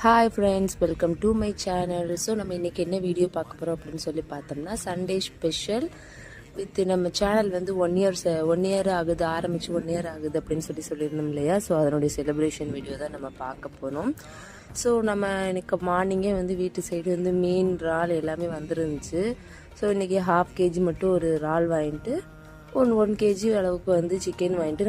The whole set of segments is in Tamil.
Hi friends, welcome to my channel. So நம்ம இன்றைக்கி என்ன வீடியோ பார்க்க போகிறோம் அப்படின்னு சொல்லி பார்த்தோம்னா, சண்டே ஸ்பெஷல் வித் நம்ம சேனல் வந்து ஒன் இயர் ஆகுது, ஆரம்பித்து 1 year ஆகுது அப்படின்னு சொல்லியிருந்தோம் இல்லையா. ஸோ அதனுடைய செலிப்ரேஷன் வீடியோ தான் நம்ம பார்க்க போகிறோம். ஸோ நம்ம இன்னைக்கு மார்னிங்கே வந்து வீட்டு சைடு வந்து மீன் இறால் எல்லாமே வந்துருந்துச்சு. ஸோ இன்றைக்கி 1/2 kg மட்டும் ஒரு இறால் வாங்கிட்டு 1 kg அளவுக்கு வந்து சிக்கன் வாங்கிட்டு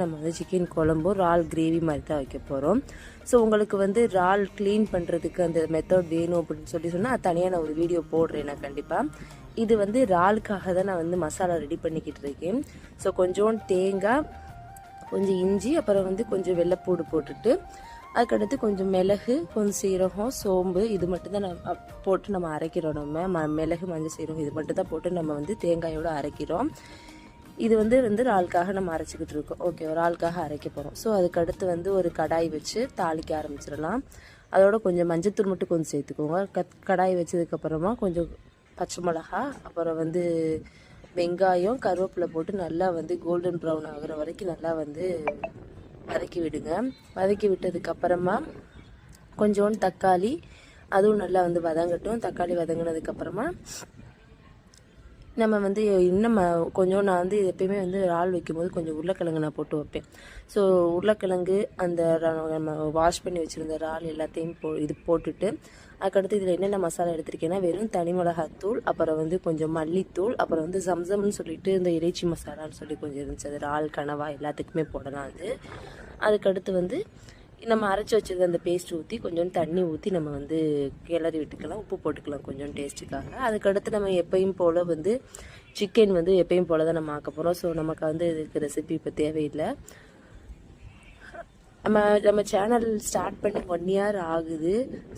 நம்ம வந்து சிக்கன் குழம்பு இறால் கிரேவி மாதிரி தான் வைக்க போகிறோம். ஸோ உங்களுக்கு வந்து இறால் க்ளீன் பண்ணுறதுக்கு அந்த மெத்தட் வேணும் அப்படின்னு சொன்னால் அது தனியாக நான் ஒரு வீடியோ போடுறேன் நான் கண்டிப்பாக. இது வந்து இறாலுக்காக தான் நான் வந்து மசாலா ரெடி பண்ணிக்கிட்டு இருக்கேன். ஸோ கொஞ்சம் தேங்காய், கொஞ்சம் இஞ்சி, அப்புறம் வந்து கொஞ்சம் வெள்ளைப்பூடு போட்டுட்டு அதுக்கடுத்து கொஞ்சம் மிளகு, கொஞ்சம் சீரகம், சோம்பு இது மட்டும் தான் போட்டு நம்ம அரைக்கிறோம். நம்ம மிளகு, மஞ்சள், சீரகம் இது மட்டும் தான் போட்டு நம்ம வந்து தேங்காயோடு அரைக்கிறோம். இது வந்து இறாலுக்காக நம்ம அரைச்சிக்கிட்டு இருக்கோம். ஓகே, ஒரு ஆளுக்காக அரைக்க போகிறோம். ஸோ அதுக்கடுத்து வந்து ஒரு கடாய் வச்சு தாளிக்க ஆரம்பிச்சிடலாம். அதோட கொஞ்சம் மஞ்சத்தூள் மட்டும் கொஞ்சம் சேர்த்துக்கோங்க. கடாய் வச்சதுக்கப்புறமா கொஞ்சம் பச்சை மிளகா, அப்புறம் வந்து வெங்காயம், கருவேப்பிலை போட்டு நல்லா வந்து கோல்டன் ப்ரௌன் ஆகிற வரைக்கும் நல்லா வந்து வதக்கி விடுங்க. வதக்கி விட்டதுக்கப்புறமா கொஞ்சோண்டு தக்காளி, அதுவும் நல்லா வந்து வதங்கட்டும். தக்காளி வதங்கினதுக்கப்புறமா நம்ம வந்து இன்னும் கொஞ்சம் நான் வந்து எப்பயுமே வந்து இறால் வைக்கும்போது கொஞ்சம் உருளைக்கிழங்கு நான் போட்டு வைப்பேன். ஸோ உருளைக்கிழங்கு, அந்த நம்ம வாஷ் பண்ணி வச்சுருந்த இறால் எல்லாத்தையும் இது போட்டுட்டு அதுக்கடுத்து இதில் என்னென்ன மசாலா எடுத்திருக்கேன்னா, வெறும் தனி மிளகாத்தூள், அப்புறம் வந்து கொஞ்சம் மல்லித்தூள், அப்புறம் வந்து சம்சம்னு சொல்லிட்டு இந்த இறைச்சி மசாலான்னு சொல்லி கொஞ்சம் இருந்துச்சு. அது இறால், கனவா எல்லாத்துக்குமே போடலாம் அது. அதுக்கடுத்து வந்து நம்ம அரைச்சி வச்சது அந்த பேஸ்ட் ஊற்றி கொஞ்சம் தண்ணி ஊற்றி நம்ம வந்து கிளறி விட்டுக்கலாம். உப்பு போட்டுக்கலாம் கொஞ்சம் டேஸ்ட்டுக்காக. அதுக்கடுத்து நம்ம எப்பயும் போல் வந்து சிக்கன் வந்து எப்பயும் போல் தான் நம்ம ஆக்க போகிறோம். ஸோ நமக்கு வந்து இதுக்கு ரெசிபி இப்போ தேவையில்லை. நம்ம சேனல் ஸ்டார்ட் பண்ணி 1 year ஆகுது.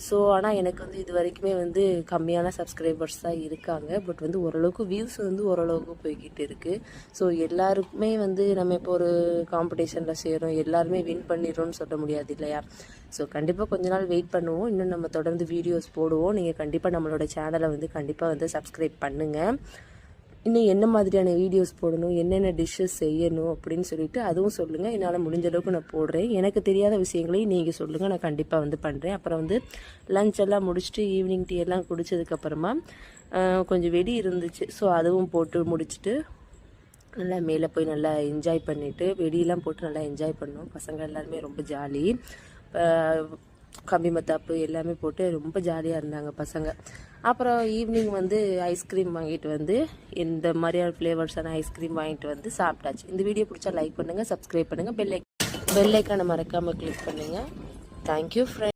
ஸோ ஆனால் எனக்கு வந்து இது வரைக்குமே வந்து கம்மியான சப்ஸ்கிரைபர்ஸ் தான் இருக்காங்க. பட் வந்து ஓரளவுக்கு வியூஸ் வந்து ஓரளவுக்கு போய்கிட்டு இருக்குது. ஸோ எல்லாருக்குமே வந்து நம்ம இப்போ ஒரு காம்படிஷனில் செய்கிறோம், எல்லாருமே வின் பண்ணிடுறோம்னு சொல்ல முடியாது இல்லையா. ஸோ கண்டிப்பாக கொஞ்ச நாள் வெயிட் பண்ணுவோம். இன்னும் நம்ம தொடர்ந்து வீடியோஸ் போடுவோம். நீங்கள் கண்டிப்பாக நம்மளோட சேனலை வந்து கண்டிப்பாக வந்து சப்ஸ்கிரைப் பண்ணுங்கள். இன்னும் என்ன மாதிரியான வீடியோஸ் போடணும், என்னென்ன டிஷ்ஷஸ் செய்யணும் அப்படின்னு சொல்லிட்டு அதுவும் சொல்லுங்கள். என்னால் முடிஞ்ச அளவுக்கு நான் போடுறேன். எனக்கு தெரியாத விஷயங்களையும் நீங்கள் சொல்லுங்கள், நான் கண்டிப்பாக வந்து பண்ணுறேன். அப்புறம் வந்து லஞ்ச் எல்லாம் முடிச்சுட்டு ஈவினிங் டீ எல்லாம் குடித்ததுக்கப்புறமா கொஞ்சம் வெடி இருந்துச்சு. ஸோ அதுவும் போட்டு முடிச்சுட்டு நல்லா மேலே போய் நல்லா என்ஜாய் பண்ணிவிட்டு வெடியெல்லாம் போட்டு நல்லா என்ஜாய் பண்ணோம். பசங்க எல்லாருமே ரொம்ப ஜாலி. கம்பி மத்தாப்பு எல்லாமே போட்டு ரொம்ப ஜாலியாக இருந்தாங்க பசங்க. அப்புறம் ஈவினிங் வந்து ஐஸ்கிரீம் வாங்கிட்டு வந்து இந்த மாதிரியான ஃப்ளேவர்ஸான ஐஸ்கிரீம் வாங்கிட்டு வந்து சாப்பிட்டாச்சு. இந்த வீடியோ பிடிச்சா லைக் பண்ணுங்கள், சப்ஸ்கிரைப் பண்ணுங்கள், பெல் ஐக்கானை மறக்காமல் கிளிக் பண்ணுங்கள். Thank you friends.